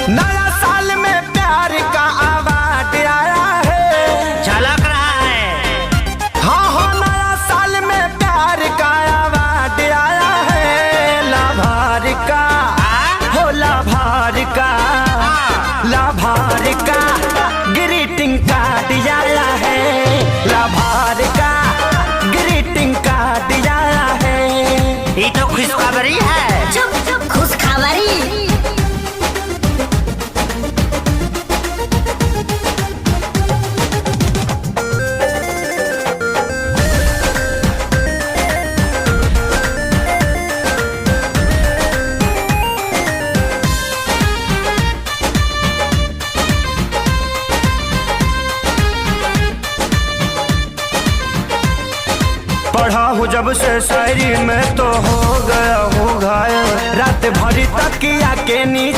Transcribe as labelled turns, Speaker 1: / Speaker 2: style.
Speaker 1: नया साल में प्यार का अवार्ड आया है,
Speaker 2: झलक रहा है।
Speaker 1: हाँ हाँ नया साल में प्यार का अवार्ड आया है। लाभार का हो लाभार का, लाभार का ग्रीटिंग कार्ड आया है। लाभार का ग्रीटिंग कार्ड आया है।
Speaker 2: ये तो खुशखबरी है।
Speaker 3: चुप चुप खुशखबरी।
Speaker 1: पढ़ा हूँ जब से शायरी में तो हो गया हूँ घायल। रात भरी तकिया के नीचे